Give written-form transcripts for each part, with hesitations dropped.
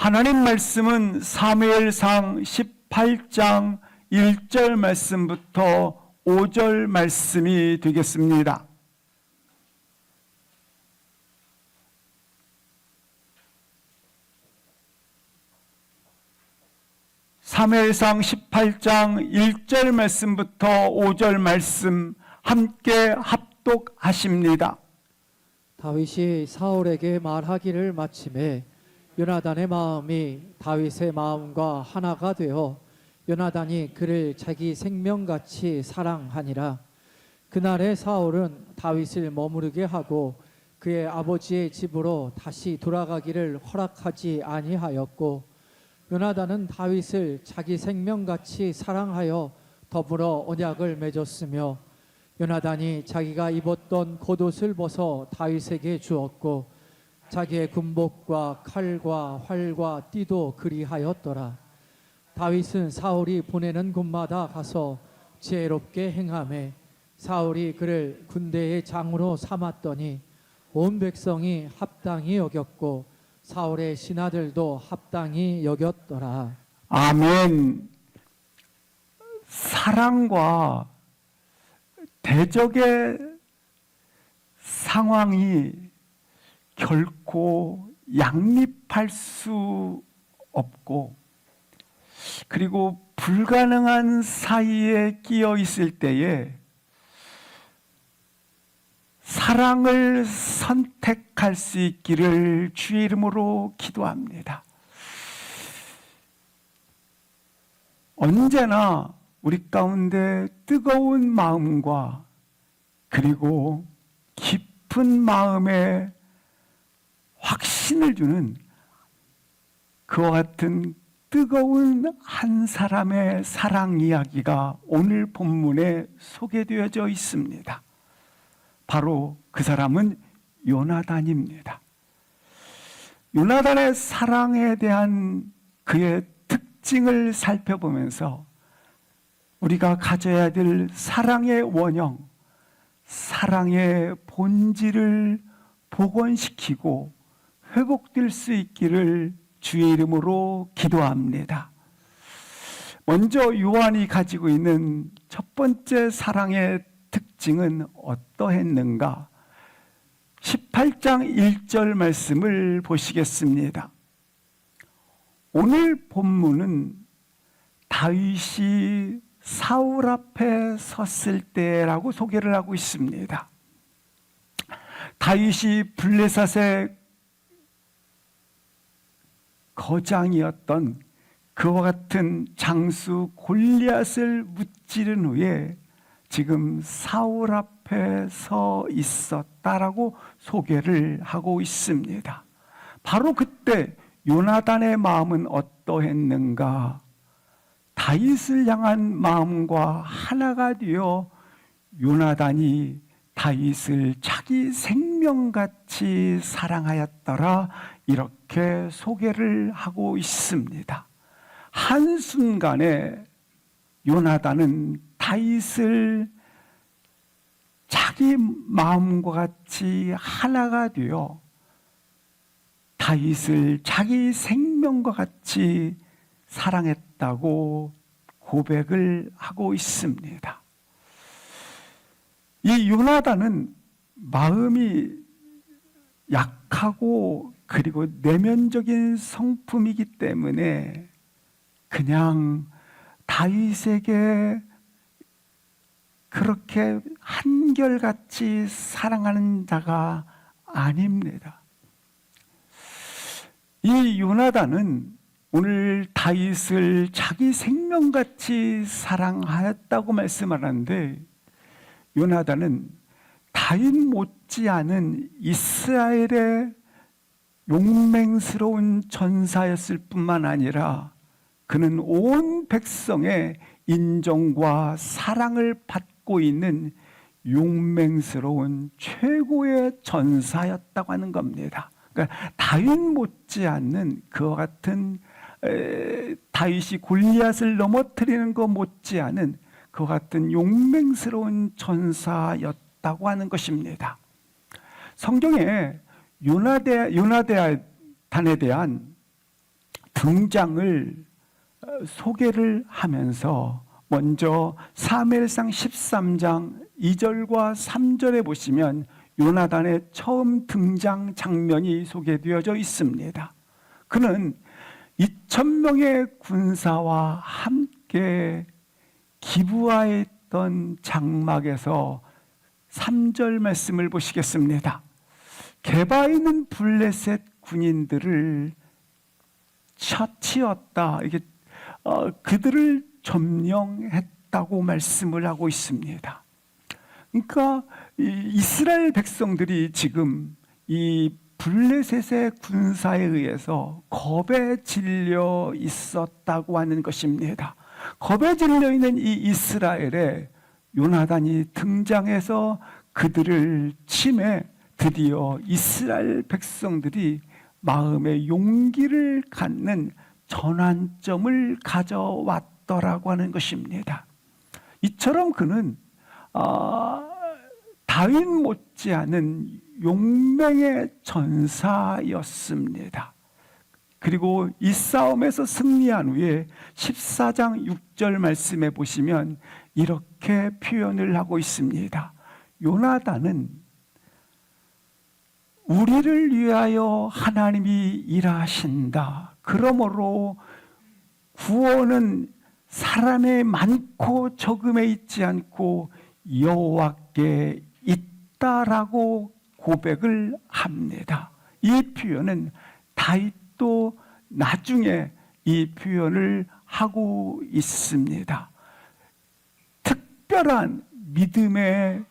하나님 말씀은 사무엘상 18장 1절 말씀부터 5절 말씀이 되겠습니다. 사무엘상 18장 1절 말씀부터 5절 말씀 함께 합독하십니다. 다윗이 사울에게 말하기를 마침에 요나단의 마음이 다윗의 마음과 하나가 되어 요나단이 그를 자기 생명같이 사랑하니라. 그날에 사울은 다윗을 머무르게 하고 그의 아버지의 집으로 다시 돌아가기를 허락하지 아니하였고, 요나단은 다윗을 자기 생명같이 사랑하여 더불어 언약을 맺었으며, 요나단이 자기가 입었던 겉옷을 벗어 다윗에게 주었고 자기의 군복과 칼과 활과 띠도 그리하였더라. 다윗은 사울이 보내는 곳마다 가서 지혜롭게 행하매 사울이 그를 군대의 장으로 삼았더니 온 백성이 합당히 여겼고 사울의 신하들도 합당히 여겼더라. 아멘. 사랑과 대적의 상황이 결코 양립할 수 없고, 그리고 불가능한 사이에 끼어 있을 때에 사랑을 선택할 수 있기를 주의 이름으로 기도합니다. 언제나 우리 가운데 뜨거운 마음과 그리고 깊은 마음에 확신을 주는 그와 같은 뜨거운 한 사람의 사랑 이야기가 오늘 본문에 소개되어져 있습니다. 바로 그 사람은 요나단입니다. 요나단의 사랑에 대한 그의 특징을 살펴보면서 우리가 가져야 될 사랑의 원형, 사랑의 본질을 복원시키고 회복될 수 있기를 주의 이름으로 기도합니다. 먼저 요한이 가지고 있는 첫 번째 사랑의 특징은 어떠했는가? 18장 1절 말씀을 보시겠습니다. 오늘 본문은 다윗이 사울 앞에 섰을 때라고 소개를 하고 있습니다. 다윗이 블레셋의 거장이었던 그와 같은 장수 골리앗을 무찌른 후에 지금 사울 앞에 서 있었다라고 소개를 하고 있습니다. 바로 그때 요나단의 마음은 어떠했는가? 다윗을 향한 마음과 하나가 되어 요나단이 다윗을 자기 생명같이 사랑하였더라, 이렇게 소개를 하고 있습니다. 한순간에 요나단은 다윗을 자기 마음과 같이 하나가 되어 다윗을 자기 생명과 같이 사랑했다고 고백을 하고 있습니다. 이 요나단은 마음이 약하고 그리고 내면적인 성품이기 때문에 그냥 다윗에게 그렇게 한결같이 사랑하는 자가 아닙니다. 이 요나단은 오늘 다윗을 자기 생명같이 사랑하였다고 말씀하는데, 요나단은 다윗 못지않은 이스라엘의 용맹스러운 전사였을 뿐만 아니라 그는 온 백성의 인정과 사랑을 받고 있는 용맹스러운 최고의 전사였다고 하는 겁니다. 그러니까 다윗 못지않는 그와 같은 다윗이 골리앗을 넘어뜨리는 것 못지않은 그와 같은 용맹스러운 전사였다고 하는 것입니다. 성경에 요나단에 대한 등장을 소개를 하면서 먼저 사무엘상 13장 2절과 3절에 보시면 요나단의 처음 등장 장면이 소개되어져 있습니다. 그는 2,000명의 군사와 함께 기브아에 있던 장막에서 3절 말씀을 보시겠습니다. 게바에 있는 블레셋 군인들을 치었다. 이게 그들을 점령했다고 말씀을 하고 있습니다. 그러니까 이스라엘 백성들이 지금 이 블레셋의 군사에 의해서 겁에 질려 있었다고 하는 것입니다. 겁에 질려 있는 이 이스라엘에 요나단이 등장해서 그들을 침해 드디어 이스라엘 백성들이 마음의 용기를 갖는 전환점을 가져왔더라고 하는 것입니다. 이처럼 그는 다윗 못지않은 용맹의 전사였습니다. 그리고 이 싸움에서 승리한 후에 14장 6절 말씀에 보시면 이렇게 표현을 하고 있습니다. 요나단은 우리를 위하여 하나님이 일하신다. 그러므로 구원은 사람의 많고 적음에 있지 않고 여호와께 있다라고 고백을 합니다. 이 표현은 다윗도 나중에 이 표현을 하고 있습니다. 특별한 믿음의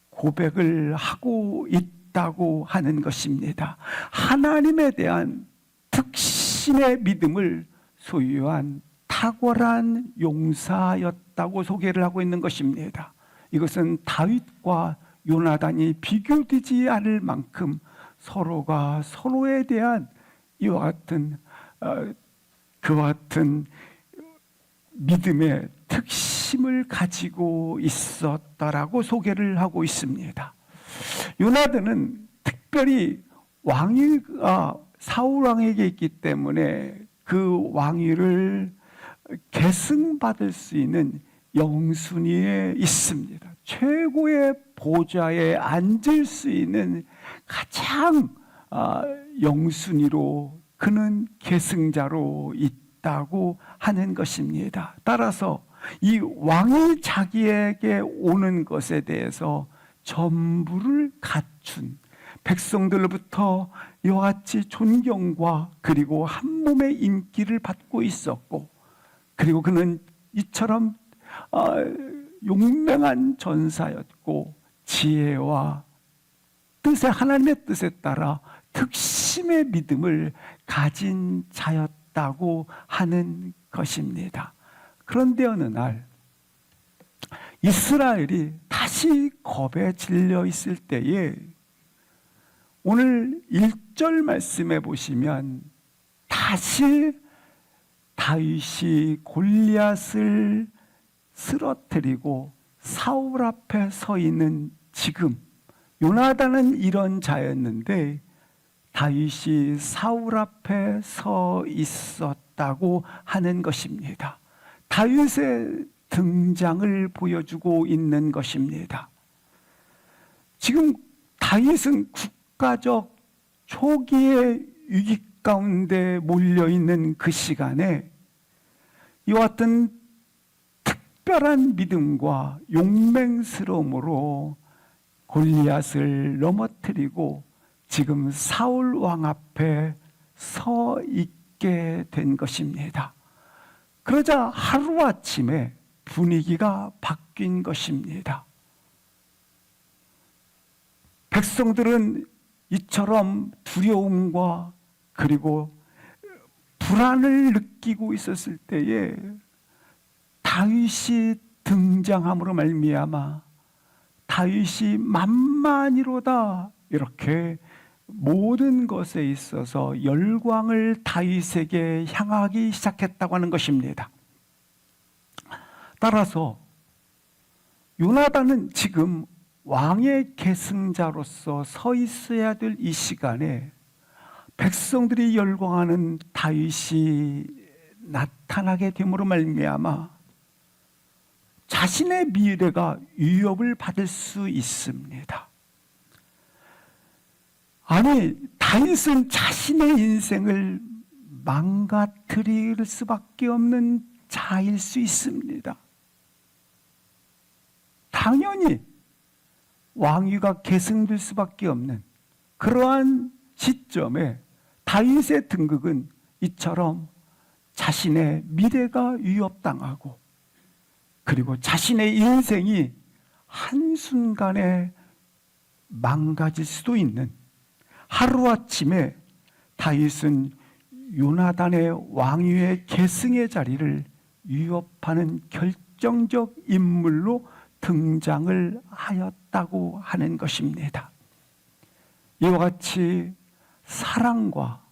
고백을 하고 있다고 하는 것입니다. 하나님에 대한 특신의 믿음을 소유한 탁월한 용사였다고 소개를 하고 있는 것입니다. 이것은 다윗과 요나단이 비교되지 않을 만큼 서로가 서로에 대한 이와 같은 그와 같은 믿음의 특심을 가지고 있었다라고 소개를 하고 있습니다. 요나단은 특별히 왕위가 사울 왕에게 있기 때문에 그 왕위를 계승받을 수 있는 영순위에 있습니다. 최고의 보좌에 앉을 수 있는 가장 영순위로 그는 계승자로 있다고 하는 것입니다. 따라서 이 왕이 자기에게 오는 것에 대해서 전부를 갖춘 백성들로부터 이와 같이 존경과 그리고 한 몸의 인기를 받고 있었고, 그리고 그는 이처럼 용맹한 전사였고 지혜와 뜻에 하나님의 뜻에 따라 특심의 믿음을 가진 자였다고 하는 것입니다. 그런데 어느 날 이스라엘이 다시 겁에 질려 있을 때에 오늘 1절 말씀에 보시면 다시 다윗이 골리앗을 쓰러뜨리고 사울 앞에 서 있는 지금, 요나단은 이런 자였는데 다윗이 사울 앞에 서 있었다고 하는 것입니다. 다윗의 등장을 보여주고 있는 것입니다. 지금 다윗은 국가적 초기의 위기 가운데 몰려있는 그 시간에 이와 같은 특별한 믿음과 용맹스러움으로 골리앗을 넘어뜨리고 지금 사울 왕 앞에 서 있게 된 것입니다. 그러자 하루아침에 분위기가 바뀐 것입니다. 백성들은 이처럼 두려움과 그리고 불안을 느끼고 있었을 때에 다윗이 등장함으로 말미암아 다윗이 만만이로다 이렇게 모든 것에 있어서 열광을 다윗에게 향하기 시작했다고 하는 것입니다. 따라서 요나단은 지금 왕의 계승자로서 서 있어야 될 이 시간에 백성들이 열광하는 다윗이 나타나게 됨으로 말미암아 자신의 미래가 위협을 받을 수 있습니다. 아니, 다윗은 자신의 인생을 망가뜨릴 수밖에 없는 자일 수 있습니다. 당연히 왕위가 계승될 수밖에 없는 그러한 시점에 다윗의 등극은 이처럼 자신의 미래가 위협당하고 그리고 자신의 인생이 한순간에 망가질 수도 있는 하루아침에 다윗은 요나단의 왕위의 계승의 자리를 위협하는 결정적 인물로 등장을 하였다고 하는 것입니다. 이와 같이 사랑과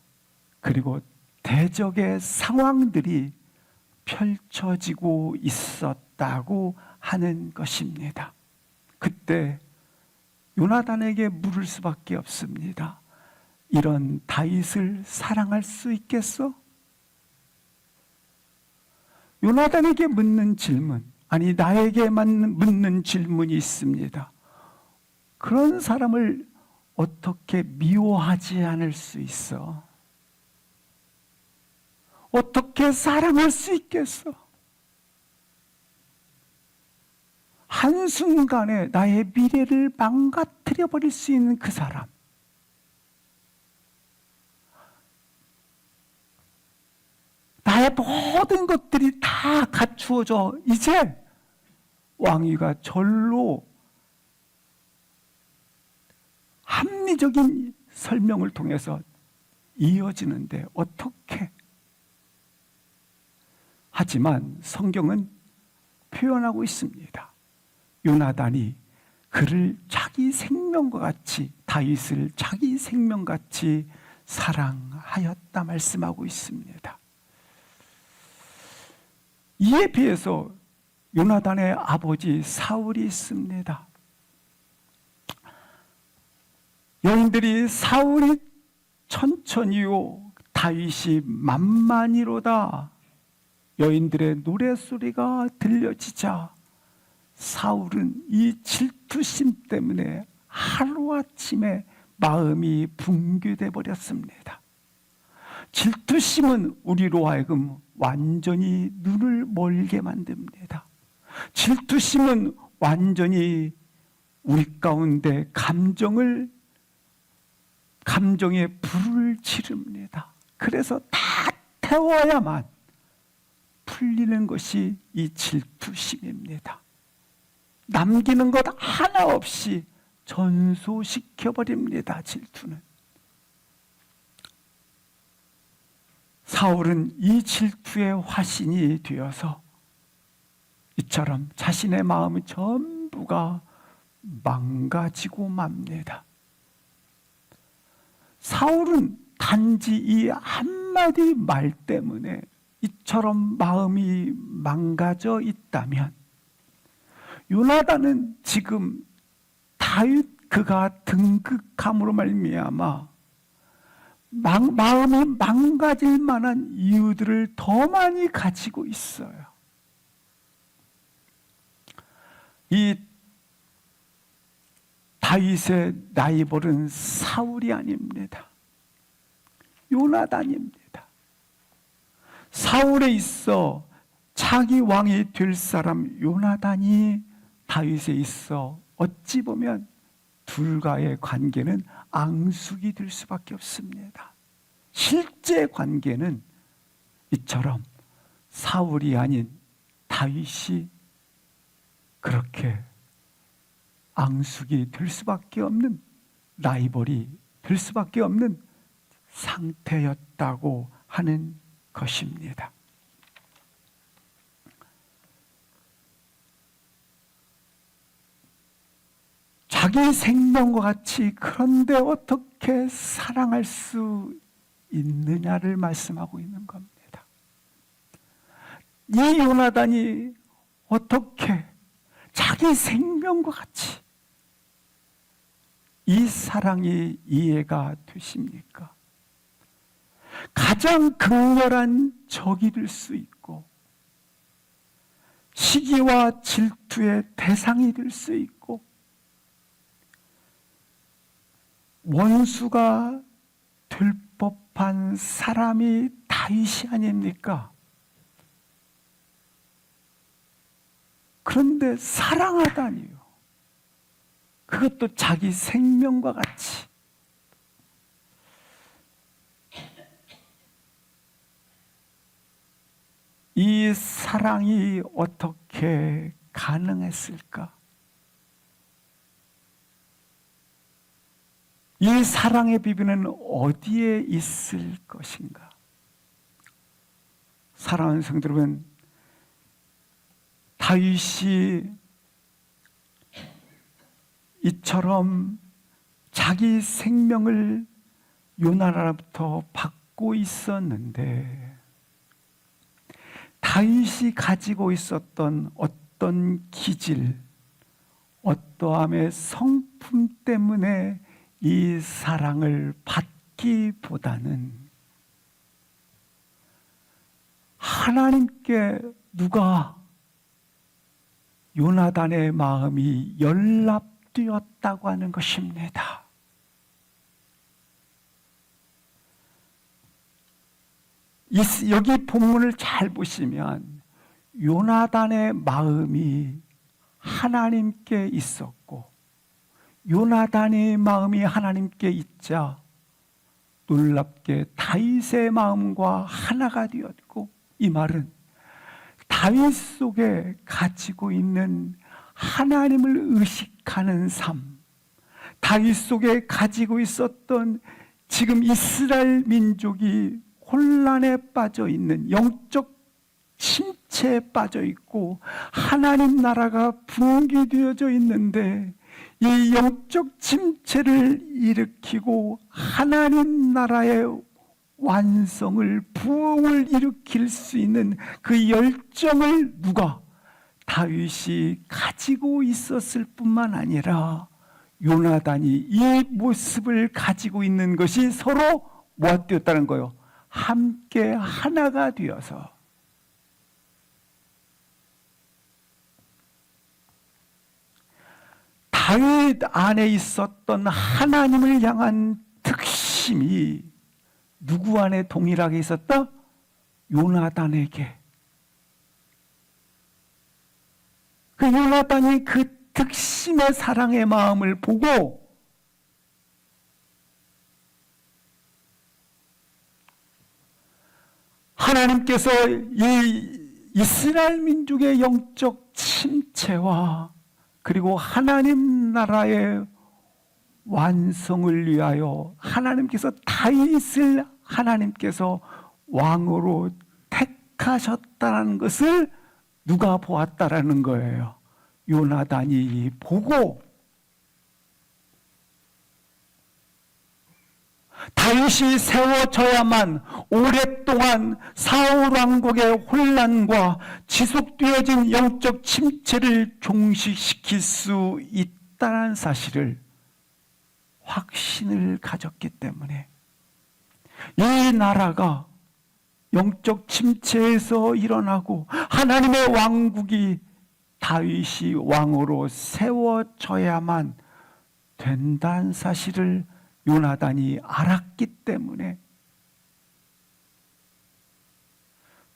그리고 대적의 상황들이 펼쳐지고 있었다고 하는 것입니다. 그때 요나단에게 물을 수밖에 없습니다. 이런 다윗을 사랑할 수 있겠어? 요나단에게 묻는 질문, 아니 나에게 묻는 질문이 있습니다. 그런 사람을 어떻게 미워하지 않을 수 있어? 어떻게 사랑할 수 있겠어? 한순간에 나의 미래를 망가뜨려 버릴 수 있는 그 사람. 나의 모든 것들이 다 갖추어져 이제 왕위가 절로 합리적인 설명을 통해서 이어지는데 어떻게? 하지만 성경은 표현하고 있습니다. 요나단이 그를 자기 생명과 같이, 다윗을 자기 생명같이 사랑하였다 말씀하고 있습니다. 이에 비해서 요나단의 아버지 사울이 있습니다. 여인들이 사울이 천천히요 다윗이 만만히로다 여인들의 노래소리가 들려지자 사울은 이 질투심 때문에 하루아침에 마음이 붕괴돼 버렸습니다. 질투심은 우리로 하여금 완전히 눈을 멀게 만듭니다. 질투심은 완전히 우리 가운데 감정에 불을 지릅니다. 그래서 다 태워야만 풀리는 것이 이 질투심입니다. 남기는 것 하나 없이 전소시켜버립니다. 질투는. 사울은 이 질투의 화신이 되어서 이처럼 자신의 마음이 전부가 망가지고 맙니다. 사울은 단지 이 한마디 말 때문에 이처럼 마음이 망가져 있다면 요나단은 지금 다윗 그가 등극함으로 말미암아 마음이 망가질 만한 이유들을 더 많이 가지고 있어요. 이 다윗의 라이벌은 사울이 아닙니다. 요나단입니다. 사울에 있어 차기 왕이 될 사람 요나단이 다윗에 있어 어찌 보면 둘과의 관계는 앙숙이 될 수밖에 없습니다. 실제 관계는 이처럼 사울이 아닌 다윗이 그렇게 앙숙이 될 수밖에 없는 라이벌이 될 수밖에 없는 상태였다고 하는 것입니다. 자기 생명과 같이 그런데 어떻게 사랑할 수 있느냐를 말씀하고 있는 겁니다. 이 요나단이 어떻게 자기 생명과 같이 이 사랑이 이해가 되십니까? 가장 극렬한 적이 될 수 있고 시기와 질투의 대상이 될 수 있고 원수가 될 법한 사람이 다윗이 아닙니까? 그런데 사랑하다니요. 그것도 자기 생명과 같이. 이 사랑이 어떻게 가능했을까? 이 사랑의 비밀은 어디에 있을 것인가? 사랑하는 성도 여러분, 다윗이 이처럼 자기 생명을 요나단으로부터 받고 있었는데 다윗이 가지고 있었던 어떤 기질, 어떠함의 성품 때문에 이 사랑을 받기보다는 하나님께 누가 요나단의 마음이 연락되었다고 하는 것입니다. 여기 본문을 잘 보시면 요나단의 마음이 하나님께 있었고 요나단의 마음이 하나님께 있자 놀랍게 다윗의 마음과 하나가 되었고, 이 말은 다윗 속에 가지고 있는 하나님을 의식하는 삶, 다윗 속에 가지고 있었던 지금 이스라엘 민족이 혼란에 빠져 있는 영적 침체에 빠져 있고 하나님 나라가 붕괴되어져 있는데 이 영적 침체를 일으키고 하나님 나라의 완성을, 부흥을 일으킬 수 있는 그 열정을 누가? 다윗이 가지고 있었을 뿐만 아니라 요나단이 이 모습을 가지고 있는 것이 서로 뭐가 되었다는 거예요? 함께 하나가 되어서. 다윗 안에 있었던 하나님을 향한 특심이 누구 안에 동일하게 있었다? 요나단에게. 그 요나단이 그 특심의 사랑의 마음을 보고 하나님께서 이 이스라엘 민족의 영적 침체와 그리고 하나님 나라의 완성을 위하여 하나님께서 다윗을 하나님께서 왕으로 택하셨다는 것을 누가 보았다라는 거예요? 요나단이 보고 다윗이 세워져야만 오랫동안 사울 왕국의 혼란과 지속되어진 영적 침체를 종식시킬 수 있다는 사실을 확신을 가졌기 때문에 이 나라가 영적 침체에서 일어나고 하나님의 왕국이 다윗이 왕으로 세워져야만 된다는 사실을 요나단이 알았기 때문에,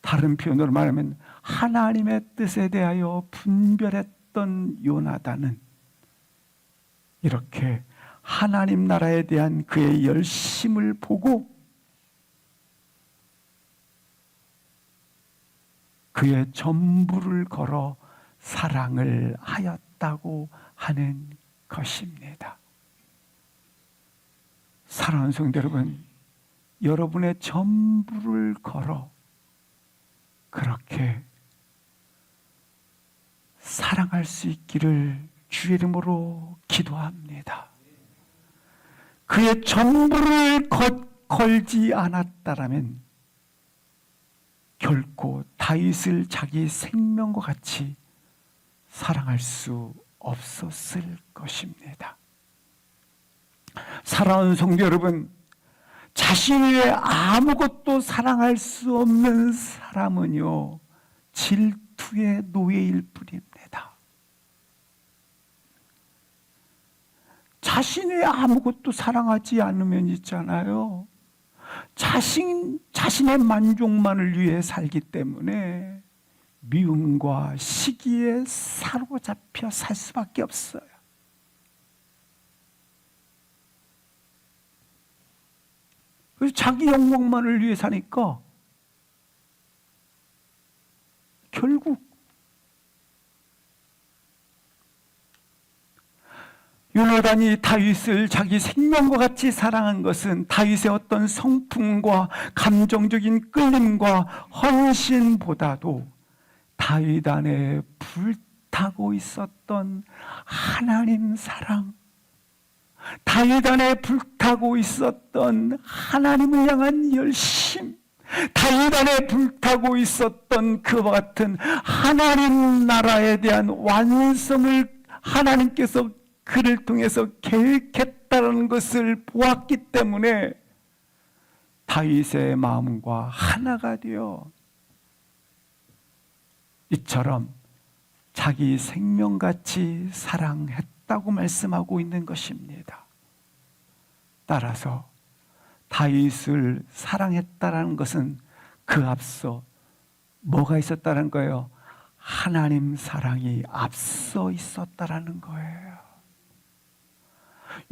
다른 표현으로 말하면 하나님의 뜻에 대하여 분별했던 요나단은 이렇게 하나님 나라에 대한 그의 열심을 보고 그의 전부를 걸어 사랑을 하였다고 하는 것입니다. 사랑하는 성도 여러분, 여러분의 전부를 걸어 그렇게 사랑할 수 있기를 주의 이름으로 기도합니다. 그의 전부를 걸지 않았다라면 결코 다윗을 자기 생명과 같이 사랑할 수 없었을 것입니다. 사랑하는 성도 여러분, 자신 외에 아무것도 사랑할 수 없는 사람은요, 질투의 노예일 뿐입니다. 자신 외에 아무것도 사랑하지 않으면 있잖아요, 자신의 만족만을 위해 살기 때문에 미움과 시기에 사로잡혀 살 수밖에 없어요. 그래서 자기 욕망만을 위해 사니까 결국 요나단이 다윗을 자기 생명과 같이 사랑한 것은 다윗의 어떤 성품과 감정적인 끌림과 헌신보다도 다윗 안에 불타고 있었던 하나님 사랑, 다윗 안에 불타고 있었던 하나님을 향한 열심, 다윗 안에 불타고 있었던 그와 같은 하나님 나라에 대한 완성을 하나님께서 그를 통해서 계획했다는 것을 보았기 때문에 다윗의 마음과 하나가 되어 이처럼 자기 생명같이 사랑했다고 말씀하고 있는 것입니다. 따라서 다윗을 사랑했다는 것은 그 앞서 뭐가 있었다는 거예요? 하나님 사랑이 앞서 있었다는 거예요.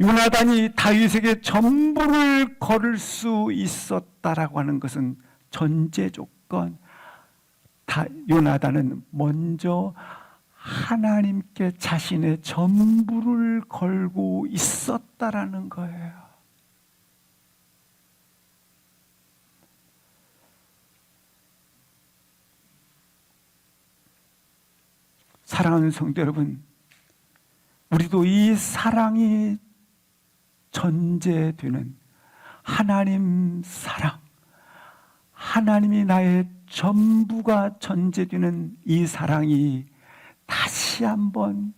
요나단이 다윗에게 전부를 걸을 수 있었다라고 하는 것은 전제 조건, 요나단은 먼저 하나님께 자신의 전부를 걸고 있었다라는 거예요. 사랑하는 성도 여러분, 우리도 이 사랑이 전제되는 하나님 사랑, 하나님이 나의 전부가 전제되는 이 사랑이 다시 한번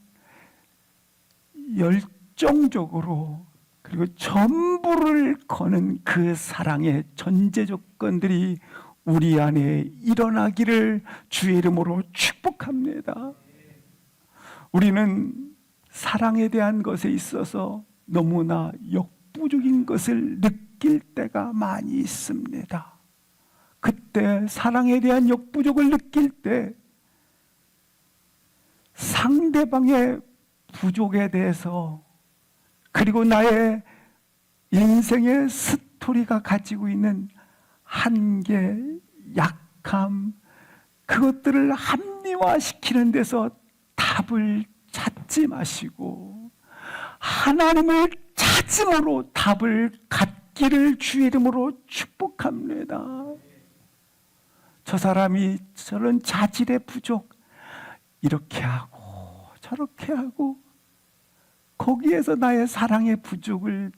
열정적으로 그리고 전부를 거는 그 사랑의 전제 조건들이 우리 안에 일어나기를 주의 이름으로 축복합니다. 우리는 사랑에 대한 것에 있어서 너무나 역부족인 것을 느낄 때가 많이 있습니다. 그때 사랑에 대한 역부족을 느낄 때 상대방의 부족에 대해서 그리고 나의 인생의 스토리가 가지고 있는 한계, 약함, 그것들을 합리화시키는 데서 답을 찾지 마시고 하나님을 찾음으로 답을 갖기를 주의 이름으로 축복합니다. 저 사람이 저런 자질의 부족, 이렇게 하고 저렇게 하고 거기에서 나의 사랑의 부족을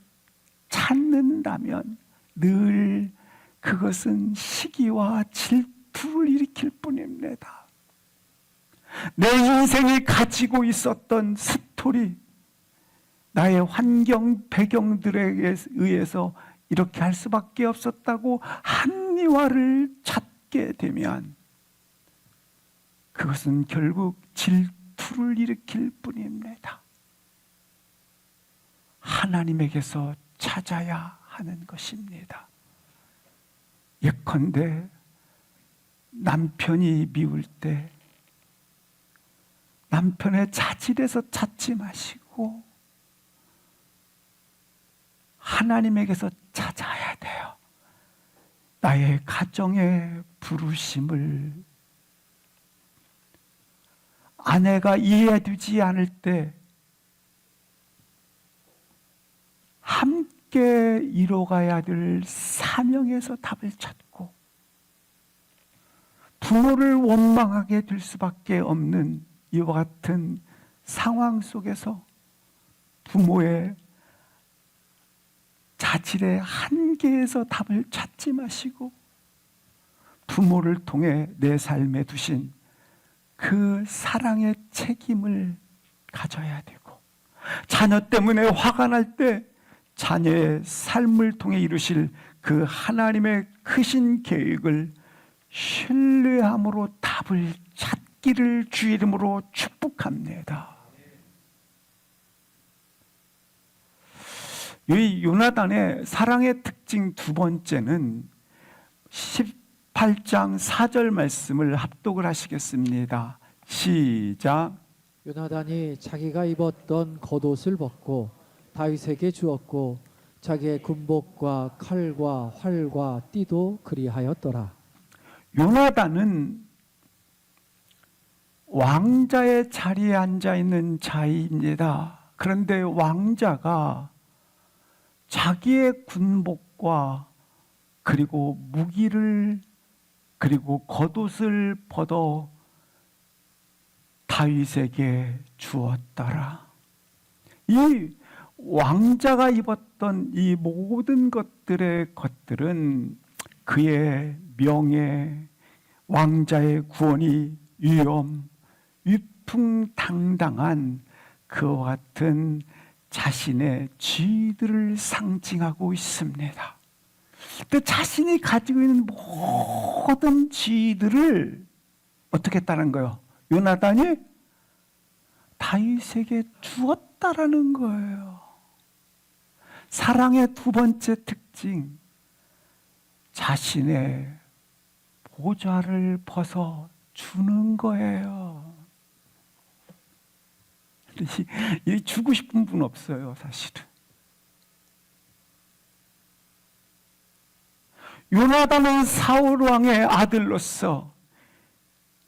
찾는다면 늘 그것은 시기와 질투를 일으킬 뿐입니다. 내 인생이 가지고 있었던 스토리, 나의 환경, 배경들에 의해서 이렇게 할 수밖에 없었다고 합리화를 찾게 되면 그것은 결국 질투를 일으킬 뿐입니다. 하나님에게서 찾아야 하는 것입니다. 예컨대 남편이 미울 때 남편의 자질에서 찾지 마시고 하나님에게서 찾아야 돼요. 나의 가정의 부르심을 아내가 이해해주지 않을 때 함께 이뤄가야 될 사명에서 답을 찾고 부모를 원망하게 될 수밖에 없는 이와 같은 상황 속에서 부모의 자질의 한계에서 답을 찾지 마시고 부모를 통해 내 삶에 두신 그 사랑의 책임을 가져야 되고 자녀 때문에 화가 날 때 자녀의 삶을 통해 이루실 그 하나님의 크신 계획을 신뢰함으로 답을 찾기를 주 이름으로 축복합니다. 이 요나단의 사랑의 특징 두 번째는 18장 4절 말씀을 합독을 하시겠습니다. 시작. 요나단이 자기가 입었던 겉옷을 벗고 다윗에게 주었고 자기의 군복과 칼과 활과 띠도 그리하였더라. 요나단은 왕자의 자리에 앉아 있는 자입니다. 그런데 왕자가 자기의 군복과 그리고 무기를 그리고 겉옷을 벗어 다윗에게 주었더라. 이 왕자가 입었던 이 모든 것들은 그의 명예, 왕자의 구원이 위엄, 위풍당당한 그와 같은 자신의 지위들을 상징하고 있습니다. 그 자신이 가지고 있는 모든 지위들을 어떻게 했다는 거예요? 요나단이 다윗에게 주었다라는 거예요. 사랑의 두 번째 특징, 자신의 보좌를 벗어 주는 거예요. 이 주고 싶은 분 없어요, 사실은. 요나단은 사울 왕의 아들로서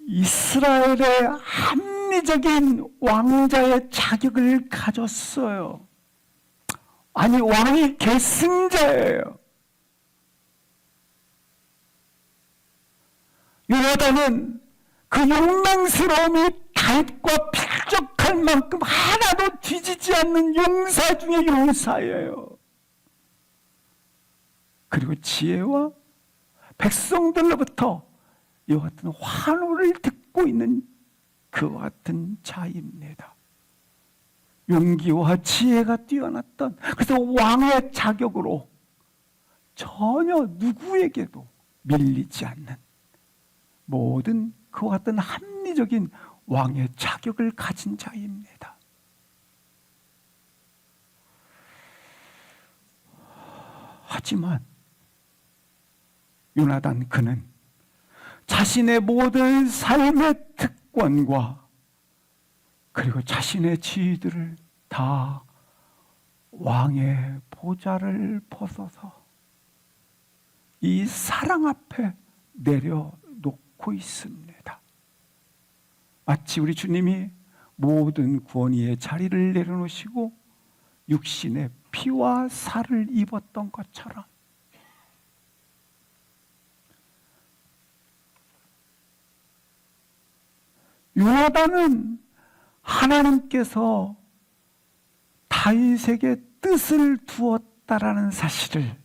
이스라엘의 합리적인 왕자의 자격을 가졌어요. 아니, 왕이 계승자예요. 요나단은 그 용맹스러움이 다윗과 필적할 만큼 하나도 뒤지지 않는 용사 중의 용사예요. 그리고 지혜와 백성들로부터 이와 같은 환호를 듣고 있는 그와 같은 자입니다. 용기와 지혜가 뛰어났던, 그래서 왕의 자격으로 전혀 누구에게도 밀리지 않는 모든 그와 같은 합리적인 왕의 자격을 가진 자입니다. 하지만 요나단 그는 자신의 모든 삶의 특권과 그리고 자신의 지위들을 다 왕의 보좌를 벗어서 이 사랑 앞에 내려놓고 있습니다. 마치 우리 주님이 모든 구원의의 자리를 내려놓으시고 육신의 피와 살을 입었던 것처럼 요나단은 하나님께서 다윗에게 뜻을 두었다라는 사실을,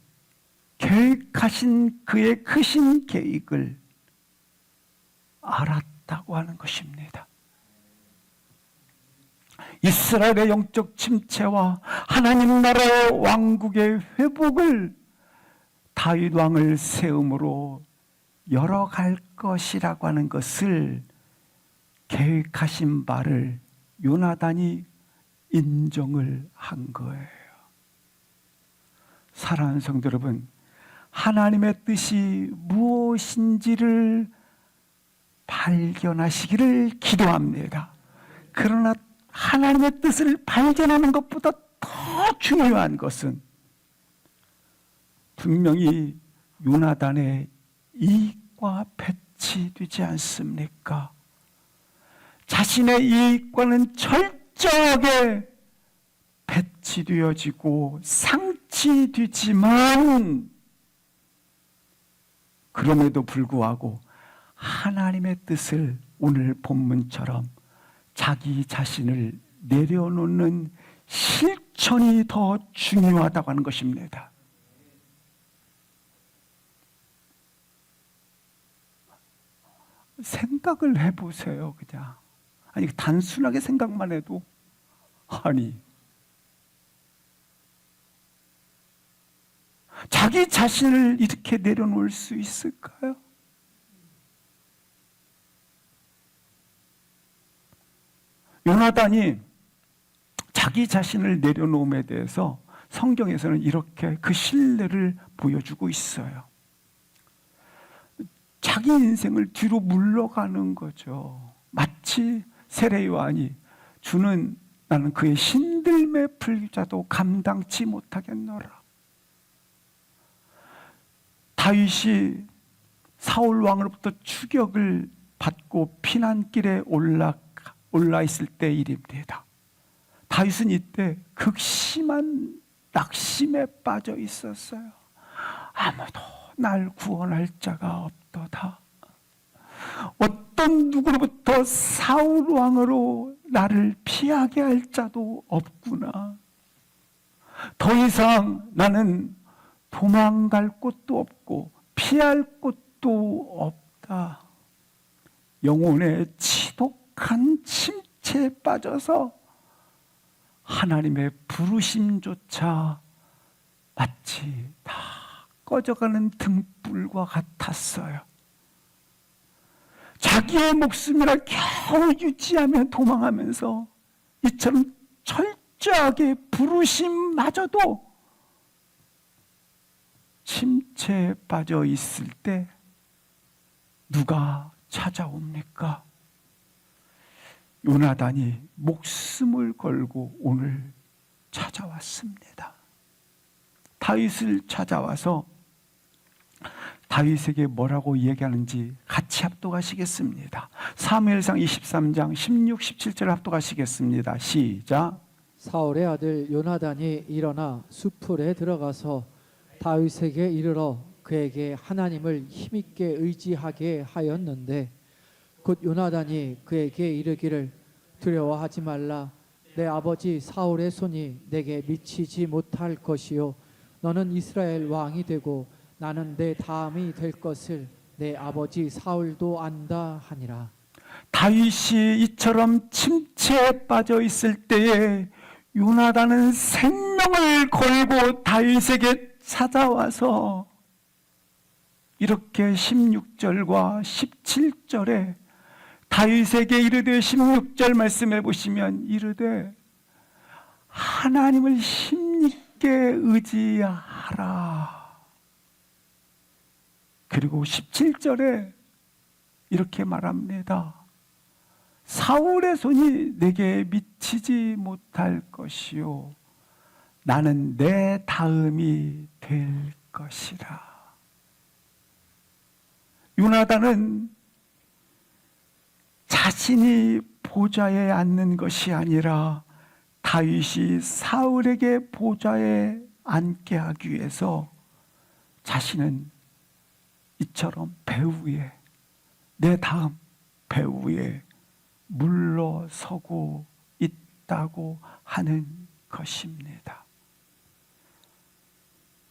계획하신 그의 크신 계획을 알았다고 하는 것입니다. 이스라엘의 영적 침체와 하나님 나라의 왕국의 회복을 다윗 왕을 세움으로 열어갈 것이라고 하는 것을 계획하신 바를 요나단이 인정을 한 거예요. 사랑하는 성도 여러분, 하나님의 뜻이 무엇인지를 발견하시기를 기도합니다. 그러나 하나님의 뜻을 발견하는 것보다 더 중요한 것은 분명히 요나단의 이익과 배치되지 않습니까? 자신의 이익과는 철저하게 배치되어지고 상치되지만 그럼에도 불구하고 하나님의 뜻을 오늘 본문처럼 자기 자신을 내려놓는 실천이 더 중요하다고 하는 것입니다. 생각을 해보세요, 그냥. 아니, 단순하게 생각만 해도, 아니, 자기 자신을 이렇게 내려놓을 수 있을까요? 요나단이 자기 자신을 내려놓음에 대해서 성경에서는 이렇게 그 신뢰를 보여주고 있어요. 자기 인생을 뒤로 물러가는 거죠. 마치 세례 요한이 주는 나는 그의 신들매 풀자도 감당치 못하겠노라. 다윗이 사울 왕으로부터 추격을 받고 피난길에 올라 있을 때 일입니다. 다윗은 이때 극심한 낙심에 빠져 있었어요. 아무도 날 구원할 자가 없도다. 어떤 누구로부터 사울 왕으로 나를 피하게 할 자도 없구나. 더 이상 나는 도망갈 곳도 없고 피할 곳도 없다. 영혼의 지독한 침체에 빠져서 하나님의 부르심조차 마치 다 꺼져가는 등불과 같았어요. 자기의 목숨이라 겨우 유지하며 도망하면서 이처럼 철저하게 부르심마저도 침체에 빠져 있을 때 누가 찾아옵니까? 요나단이 목숨을 걸고 오늘 찾아왔습니다. 다윗을 찾아와서 다윗에게 뭐라고 얘기하는지 같이 합독하시겠습니다. 사무엘상 23장 16, 17절 합독하시겠습니다. 시작. 사울의 아들 요나단이 일어나 수풀에 들어가서 다윗에게 이르러 그에게 하나님을 힘있게 의지하게 하였는데 곧 요나단이 그에게 이르기를 두려워하지 말라. 내 아버지 사울의 손이 내게 미치지 못할 것이요 너는 이스라엘 왕이 되고 나는 내 다음이 될 것을 내 아버지 사울도 안다 하니라. 다윗이 이처럼 침체에 빠져 있을 때에 요나단은 생명을 걸고 다윗에게 찾아와서 이렇게 16절과 17절에 다윗에게 이르되 16절 말씀해 보시면 이르되 하나님을 힘있게 의지하라. 그리고 17절에 이렇게 말합니다. 사울의 손이 내게 미치지 못할 것이요 나는 내 다음이 될 것이라. 요나단은 자신이 보좌에 앉는 것이 아니라 다윗이 사울에게 보좌에 앉게 하기 위해서 자신은 이처럼 배후에 내 다음 배후에 물러서고 있다고 하는 것입니다.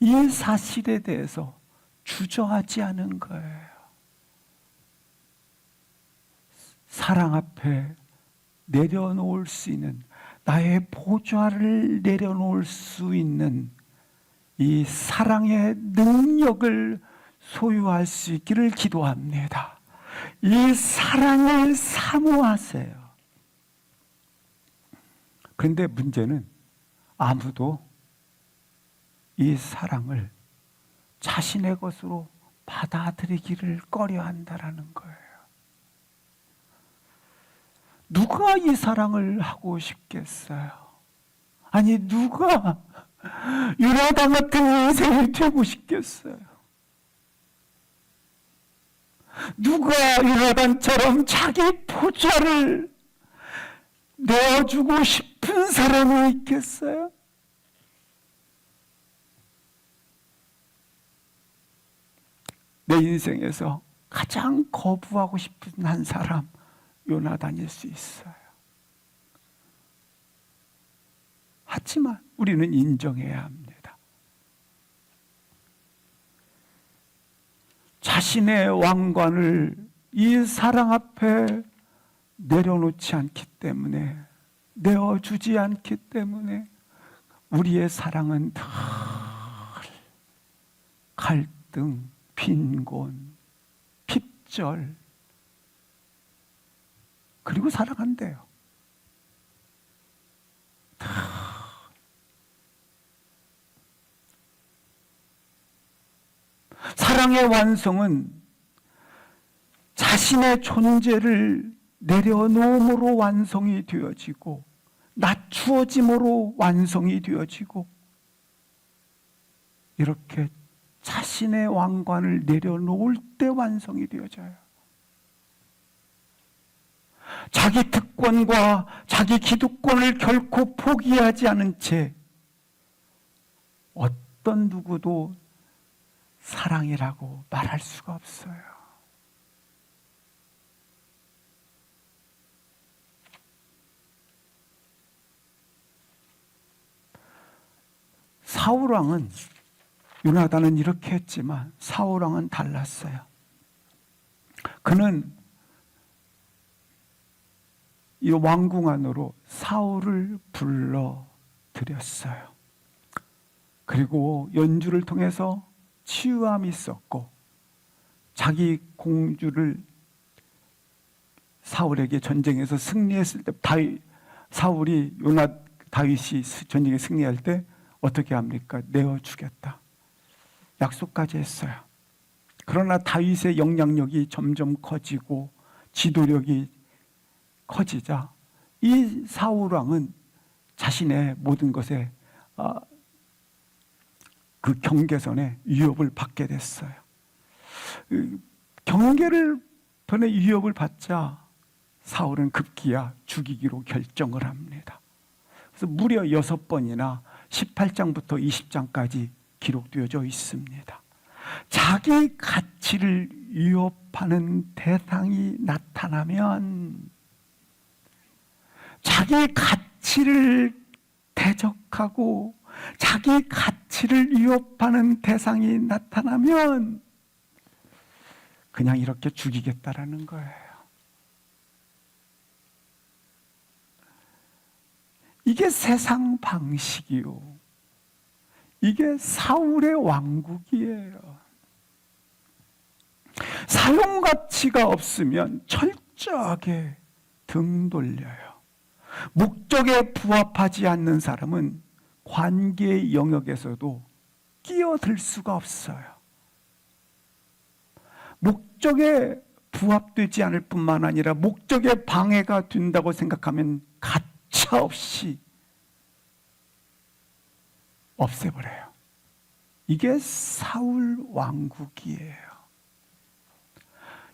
이 사실에 대해서 주저하지 않은 거예요. 사랑 앞에 내려놓을 수 있는 나의 보좌를 내려놓을 수 있는 이 사랑의 능력을 소유할 수 있기를 기도합니다. 이 사랑을 사모하세요. 그런데 문제는 아무도 이 사랑을 자신의 것으로 받아들이기를 꺼려한다라는 거예요. 누가 이 사랑을 하고 싶겠어요? 아니 누가 요나단 같은 인생을 되고 싶겠어요? 누가 요나단처럼 자기 보좌를 내어주고 싶은 사람이 있겠어요? 내 인생에서 가장 거부하고 싶은 한 사람 요나단일 수 있어요. 하지만 우리는 인정해야 합니다. 자신의 왕관을 이 사랑 앞에 내려놓지 않기 때문에, 내어주지 않기 때문에 우리의 사랑은 늘 갈등, 빈곤, 핍절, 그리고 사랑한대요. 사랑의 완성은 자신의 존재를 내려놓음으로 완성이 되어지고, 낮추어짐으로 완성이 되어지고, 이렇게 자신의 왕관을 내려놓을 때 완성이 되어져요. 자기 특권과 자기 기득권을 결코 포기하지 않은 채 어떤 누구도 사랑이라고 말할 수가 없어요. 사울왕은, 요나단은 이렇게 했지만 사울왕은 달랐어요. 그는 이 왕궁 안으로 사울을 불러들였어요. 그리고 연주를 통해서 치유함이 있었고, 자기 공주를 사울에게 전쟁에서 승리했을 때, 다윗이 전쟁에 승리할 때 어떻게 합니까? 내어주겠다, 약속까지 했어요. 그러나 다윗의 영향력이 점점 커지고 지도력이 커지자 이 사울왕은 자신의 모든 것에 그 경계선에 위협을 받게 됐어요. 경계를 번에 위협을 받자 사울은 급기야 죽이기로 결정을 합니다. 그래서 무려 6번이나 18장부터 20장까지 기록되어져 있습니다. 자기 가치를 위협하는 대상이 나타나면, 자기 가치를 대적하고 자기 가치를 위협하는 대상이 나타나면 그냥 이렇게 죽이겠다라는 거예요. 이게 세상 방식이요, 이게 사울의 왕국이에요. 사용 가치가 없으면 철저하게 등 돌려요. 목적에 부합하지 않는 사람은 관계의 영역에서도 끼어들 수가 없어요. 목적에 부합되지 않을 뿐만 아니라 목적에 방해가 된다고 생각하면 가차없이 없애버려요. 이게 사울 왕국이에요.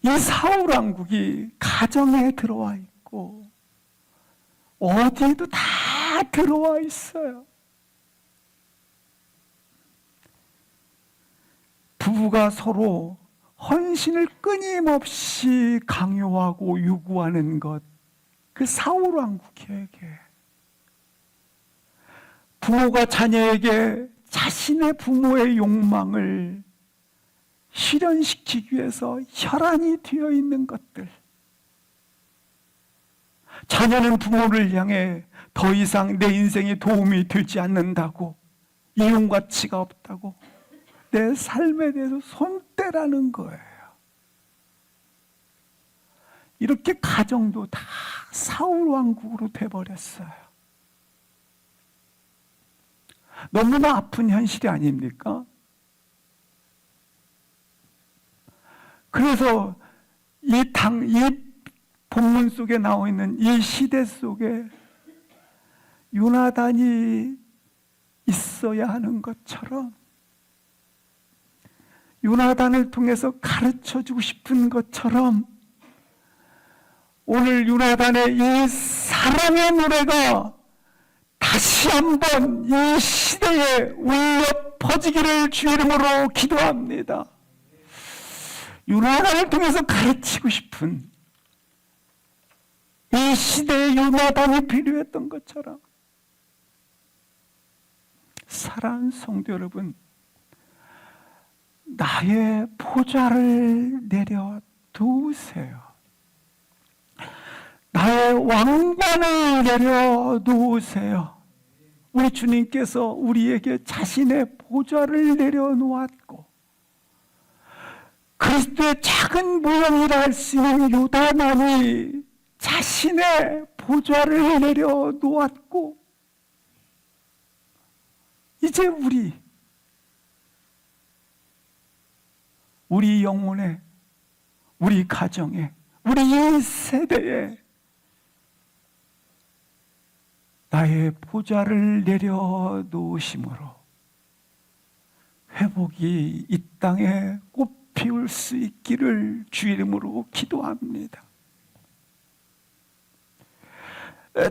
이 사울 왕국이 가정에 들어와 있고 어디에도 다 들어와 있어요. 부부가 서로 헌신을 끊임없이 강요하고 요구하는 것, 그 사울 왕국에게, 부모가 자녀에게 자신의 부모의 욕망을 실현시키기 위해서 혈안이 되어 있는 것들, 자녀는 부모를 향해 더 이상 내 인생에 도움이 되지 않는다고, 이용 가치가 없다고 내 삶에 대해서 손대라는 거예요. 이렇게 가정도 다 사울 왕국으로 돼버렸어요. 너무나 아픈 현실이 아닙니까? 그래서 이 본문 속에 나와 있는 이 시대 속에 요나단이 있어야 하는 것처럼, 요나단을 통해서 가르쳐주고 싶은 것처럼, 오늘 요나단의 이 사랑의 노래가 다시 한번 이 시대에 울려 퍼지기를 주 이름으로 기도합니다. 요나단을 통해서 가르치고 싶은, 이 시대에 요나단이 필요했던 것처럼, 사랑하는 성도 여러분, 나의 보좌를 내려놓으세요. 나의 왕관을 내려놓으세요. 우리 주님께서 우리에게 자신의 보좌를 내려놓았고, 그리스도의 작은 모형이라 할 수 있는 요나단이 자신의 보좌를 내려놓았고, 이제 우리 영혼에, 우리 가정에, 우리 세대에 나의 보좌를 내려놓으심으로 회복이 이 땅에 꽃 피울 수 있기를 주 이름으로 기도합니다.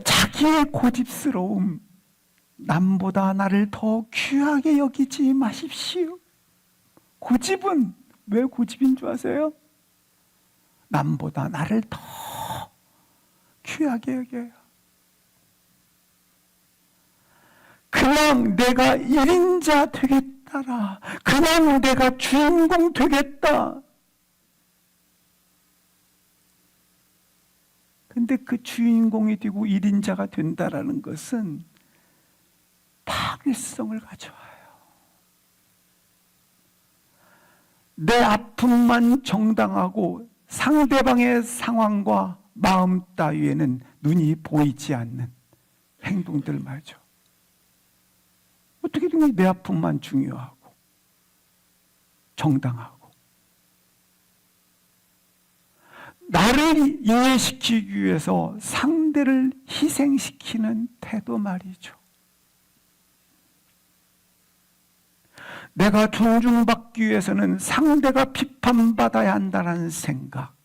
자기의 고집스러움, 남보다 나를 더 귀하게 여기지 마십시오. 고집은 왜 고집인 줄 아세요? 남보다 나를 더 귀하게 여겨요. 그냥 내가 1인자 되겠다라, 그냥 내가 주인공 되겠다. 근데 그 주인공이 되고 1인자가 된다라는 것은 파괴성을 가져와요. 내 아픔만 정당하고 상대방의 상황과 마음 따위에는 눈이 보이지 않는 행동들 말이죠. 어떻게든 내 아픔만 중요하고 정당하고 나를 이해시키기 위해서 상대를 희생시키는 태도 말이죠. 내가 존중받기 위해서는 상대가 비판받아야 한다는 생각,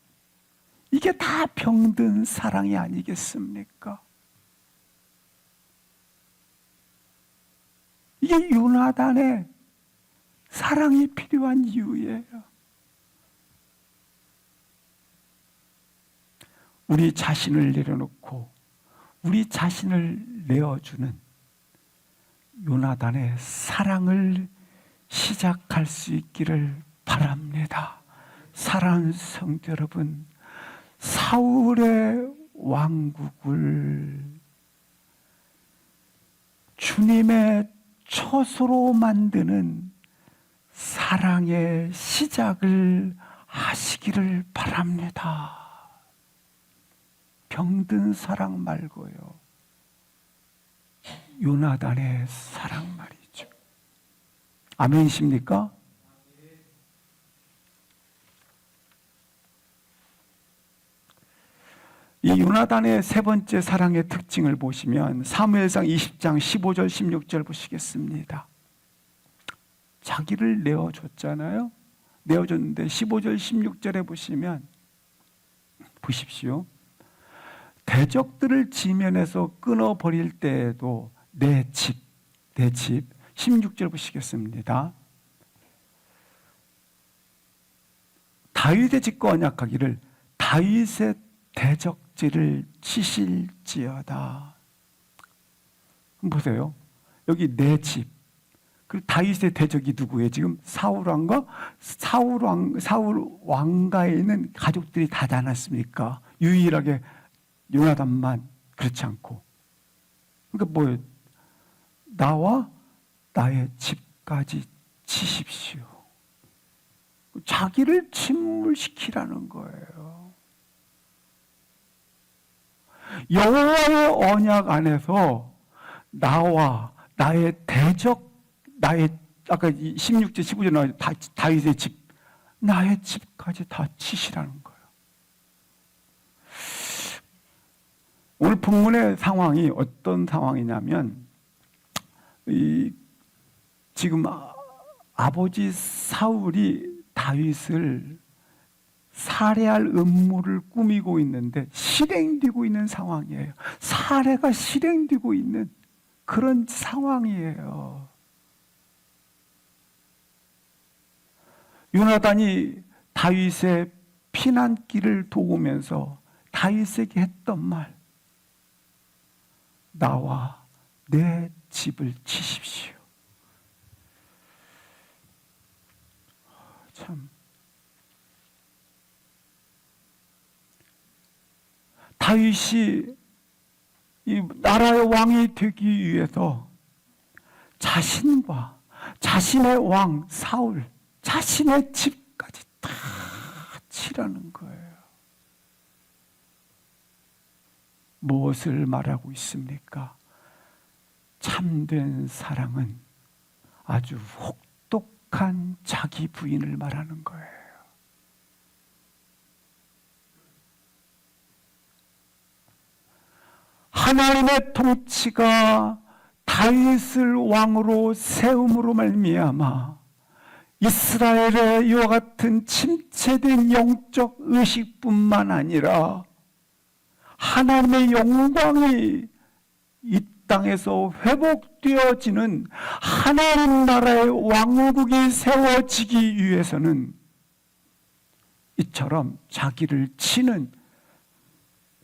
이게 다 병든 사랑이 아니겠습니까? 이게 요나단의 사랑이 필요한 이유예요. 우리 자신을 내려놓고 우리 자신을 내어주는 요나단의 사랑을 시작할 수 있기를 바랍니다. 사랑하는 성도 여러분, 사울의 왕국을 주님의 처소로 만드는 사랑의 시작을 하시기를 바랍니다. 병든 사랑 말고요, 요나단의 사랑 말이죠. 아멘이십니까? 이 요나단의 세 번째 사랑의 특징을 보시면 사무엘상 20장 15절 16절 보시겠습니다. 자기를 내어줬잖아요. 내어줬는데 15절 16절에 보시면 보십시오. 대적들을 지면에서 끊어버릴 때에도 내 집 16절 보시겠습니다. 다윗의 집과 언약하기를 다윗의 대적질을 치실지어다. 보세요. 여기 내 집. 그리고 다윗의 대적이 누구예요? 지금 사울 왕가에 있는 가족들이 다지 않았습니까? 유일하게 요나단만 그렇지 않고. 그러니까 뭐예요? 나와 나의 집까지 치십시오. 자기를 침몰시키라는 거예요. 여호와의 언약 안에서 나와 나의 대적, 아까 16절 15절 나와 다윗의 집, 나의 집까지 다 치시라는 거예요. 오늘 본문의 상황이 어떤 상황이냐면, 지금 아버지 사울이 다윗을 살해할 음모를 꾸미고 있는데 실행되고 있는 상황이에요. 살해가 실행되고 있는 그런 상황이에요. 요나단이 다윗의 피난길을 도우면서 다윗에게 했던 말, 나와 내 집을 치십시오. 참, 다윗이 이 나라의 왕이 되기 위해서 자신과 자신의 왕 사울, 자신의 집까지 다 가치라는 거예요. 무엇을 말하고 있습니까? 참된 사랑은 아주 혹독한 자기 부인을 말하는 거예요. 하나님의 통치가 다윗을 왕으로 세움으로 말미암아 이스라엘의 이와 같은 침체된 영적 의식뿐만 아니라 하나님의 영광이 이 땅에서 회복되어지는 하나님 나라의 왕국이 세워지기 위해서는 이처럼 자기를 치는,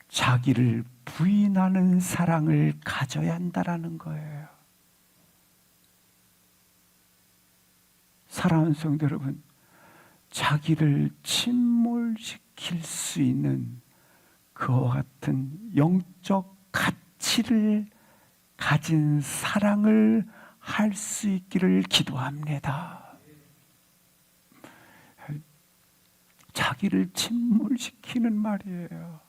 자기를 부인하는 사랑을 가져야 한다라는 거예요. 사랑하는 성도 여러분, 자기를 침몰시킬 수 있는 그와 같은 영적 가치를 가진 사랑을 할 수 있기를 기도합니다. 자기를 침몰시키는 말이에요.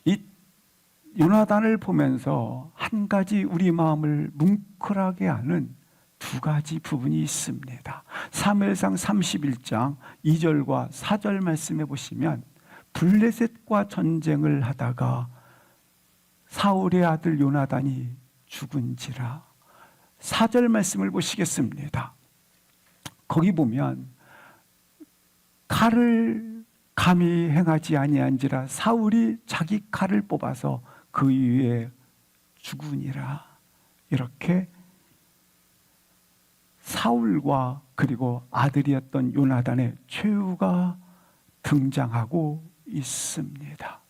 이 요나단을 보면서 한 가지 우리 마음을 뭉클하게 하는 두 가지 부분이 있습니다. 사무엘상 31장 2절과 4절 말씀해 보시면 블레셋과 전쟁을 하다가 사울의 아들 요나단이 죽은지라. 4절 말씀을 보시겠습니다. 거기 보면 칼을 감히 행하지 아니한지라 사울이 자기 칼을 뽑아서 그 위에 죽으니라. 이렇게 사울과 그리고 아들이었던 요나단의 최후가 등장하고 있습니다.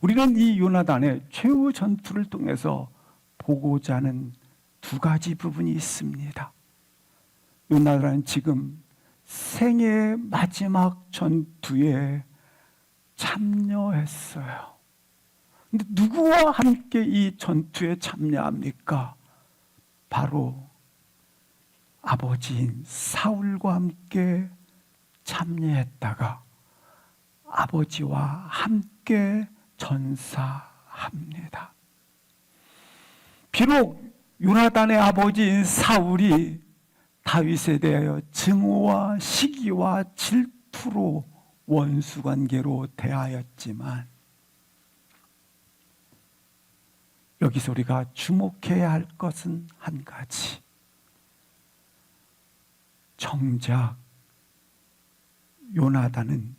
우리는 이 요나단의 최후 전투를 통해서 보고자 하는 두 가지 부분이 있습니다. 요나단은 지금 생애의 마지막 전투에 참여했어요. 근데 누구와 함께 이 전투에 참여합니까? 바로 아버지인 사울과 함께 참여했다가 아버지와 함께 전사합니다. 비록 요나단의 아버지인 사울이 다윗에 대하여 증오와 시기와 질투로 원수관계로 대하였지만 여기서 우리가 주목해야 할 것은 한 가지. 정작 요나단은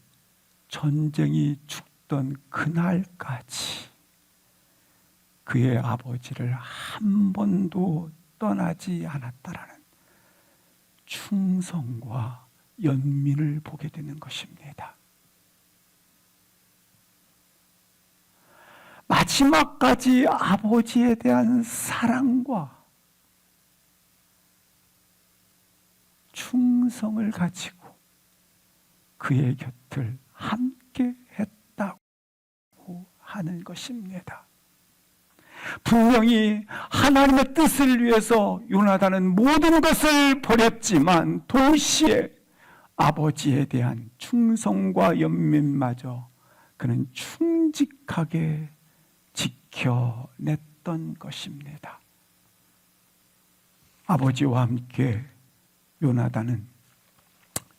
전쟁이 죽던 그날까지 그의 아버지를 한 번도 떠나지 않았다라는 충성과 연민을 보게 되는 것입니다. 마지막까지 아버지에 대한 사랑과 충성을 가지고 그의 곁을 함께 했다고 하는 것입니다. 분명히 하나님의 뜻을 위해서 요나단은 모든 것을 버렸지만 동시에 아버지에 대한 충성과 연민마저 그는 충직하게 지켜냈던 것입니다. 아버지와 함께 요나단은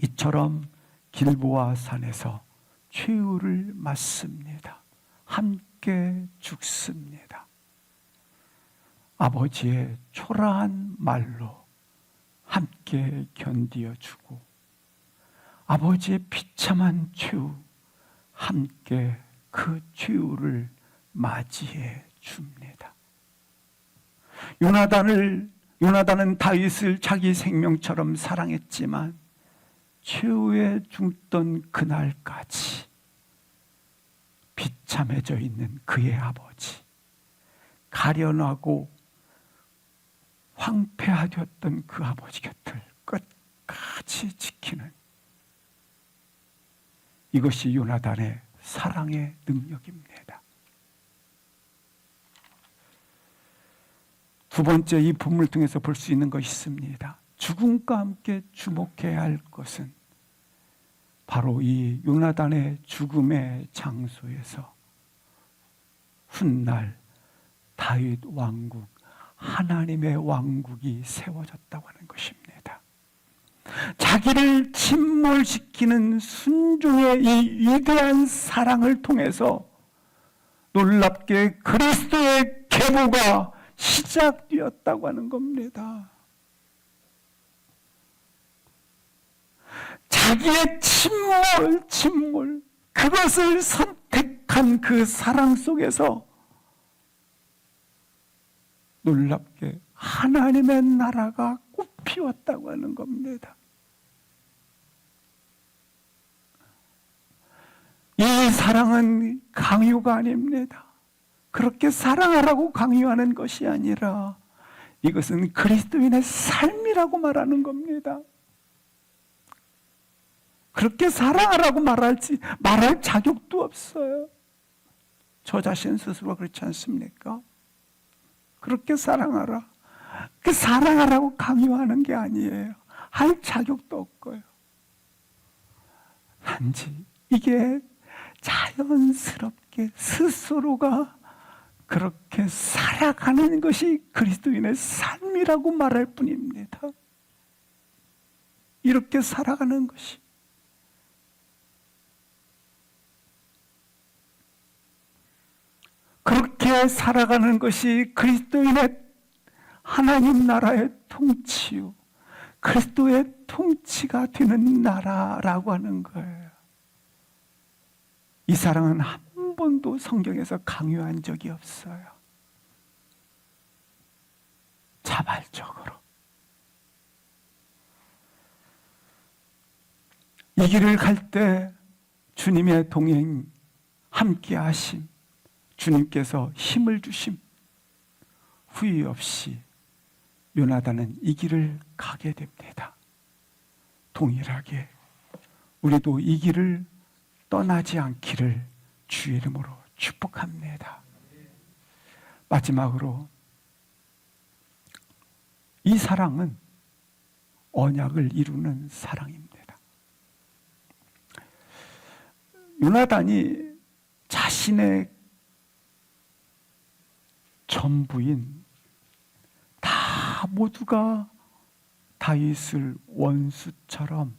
이처럼 길보아 산에서 최후를 맞습니다. 함께 죽습니다. 아버지의 초라한 말로 함께 견디어주고 아버지의 비참한 최후 함께 그 최후를 맞이해 줍니다. 요나단은 다윗을 자기 생명처럼 사랑했지만 최후에 죽던 그날까지 비참해져 있는 그의 아버지, 가련하고 황폐하였던 그 아버지 곁을 끝까지 지키는 이것이 요나단의 사랑의 능력입니다. 두 번째, 이 본문을 통해서 볼 수 있는 것이 있습니다. 죽음과 함께 주목해야 할 것은 바로 이 요나단의 죽음의 장소에서 훗날 다윗 왕국, 하나님의 왕국이 세워졌다고 하는 것입니다. 자기를 침몰시키는 순종의 이 위대한 사랑을 통해서 놀랍게 그리스도의 계보가 시작되었다고 하는 겁니다. 자기의 침몰, 그것을 선택한 그 사랑 속에서 놀랍게 하나님의 나라가 꽃피웠다고 하는 겁니다. 이 사랑은 강요가 아닙니다. 그렇게 사랑하라고 강요하는 것이 아니라 이것은 그리스도인의 삶이라고 말하는 겁니다. 그렇게 사랑하라고 말할 자격도 없어요. 저 자신 스스로 그렇지 않습니까? 그렇게 사랑하라. 그 사랑하라고 강요하는 게 아니에요. 할 자격도 없고요. 단지 이게 자연스럽게 스스로가 그렇게 살아가는 것이 그리스도인의 삶이라고 말할 뿐입니다. 이렇게 살아가는 것이. 그렇게 살아가는 것이 그리스도인의 하나님 나라의 통치요, 그리스도의 통치가 되는 나라라고 하는 거예요. 이 사랑은 한 번도 성경에서 강요한 적이 없어요. 자발적으로. 이 길을 갈 때 주님의 동행, 함께 하심, 주님께서 힘을 주심, 후회 없이 요나단은 이 길을 가게 됩니다. 동일하게 우리도 이 길을 떠나지 않기를 주의 이름으로 축복합니다. 마지막으로 이 사랑은 언약을 이루는 사랑입니다. 요나단이 자신의 전부인 다 모두가 다윗을 원수처럼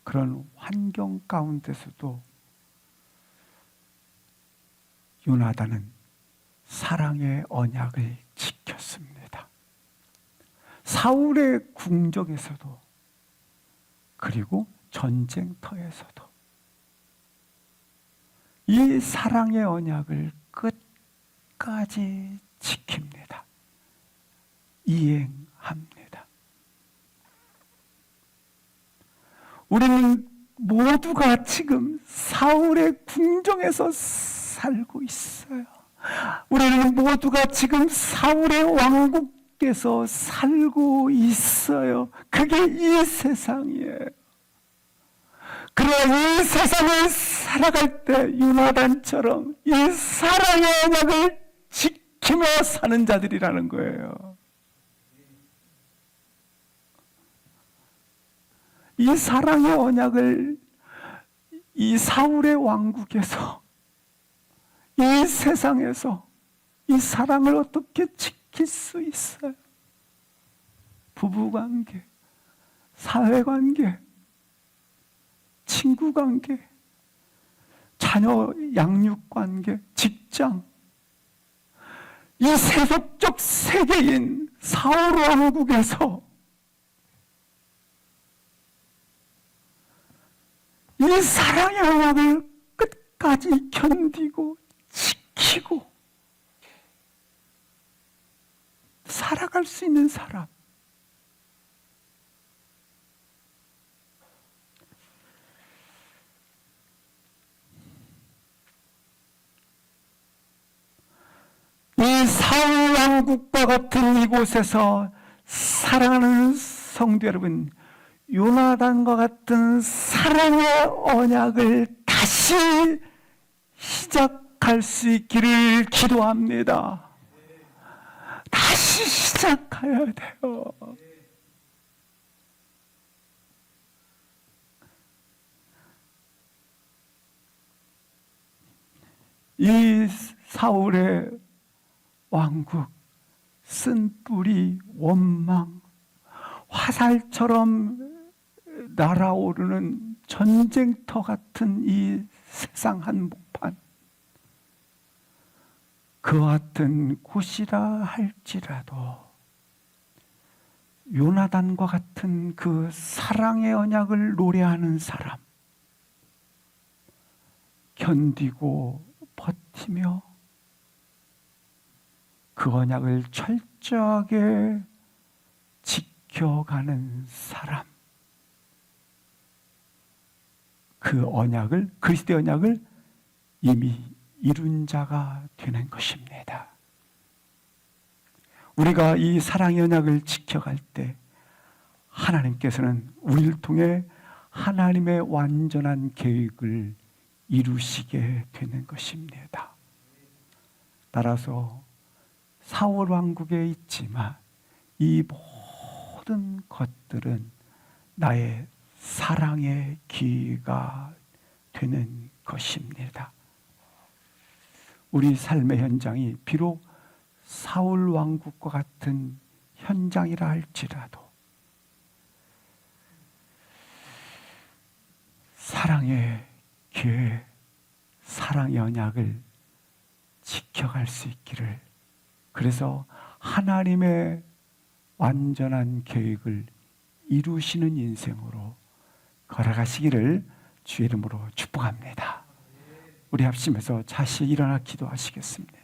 그런 환경 가운데서도 요나단은 사랑의 언약을 지켰습니다. 사울의 궁정에서도 그리고 전쟁터에서도 이 사랑의 언약을 끝까지 지킵니다. 이행합니다. 우리는 모두가 지금 사울의 궁정에서 살고 있어요. 우리는 모두가 지금 사울의 왕국에서 살고 있어요. 그게 이 세상이에요. 그러나 이 세상을 살아갈 때 요나단처럼 이 사랑의 언약을 지키며 사는 자들이라는 거예요. 이 사랑의 언약을 이 사울의 왕국에서, 이 세상에서 이 사랑을 어떻게 지킬 수 있어요? 부부관계, 사회관계, 친구관계, 자녀 양육관계, 직장, 이 세속적 세계인 사울 왕국에서 이 사랑의 언약을 끝까지 견디고 지키고 살아갈 수 있는 사람. 이 사울 왕국과 같은 이곳에서 사랑하는 성도 여러분, 요나단과 같은 사랑의 언약을 다시 시작할 수 있기를 기도합니다. 다시 시작해야 돼요. 이 사울의 왕국, 쓴뿌리, 원망, 화살처럼 날아오르는 전쟁터 같은 이 세상 한복판, 그 같은 곳이라 할지라도 요나단과 같은 그 사랑의 언약을 노래하는 사람, 견디고 버티며 그 언약을 철저하게 지켜가는 사람, 그 언약을, 그리스도의 언약을 이미 이룬 자가 되는 것입니다. 우리가 이 사랑의 언약을 지켜갈 때 하나님께서는 우리를 통해 하나님의 완전한 계획을 이루시게 되는 것입니다. 따라서 사울 왕국에 있지만 이 모든 것들은 나의 사랑의 기회가 되는 것입니다. 우리 삶의 현장이 비록 사울 왕국과 같은 현장이라 할지라도 사랑의 기회, 사랑의 언약을 지켜갈 수 있기를, 그래서 하나님의 완전한 계획을 이루시는 인생으로 걸어가시기를 주의 이름으로 축복합니다. 우리 합심해서 다시 일어나 기도하시겠습니다.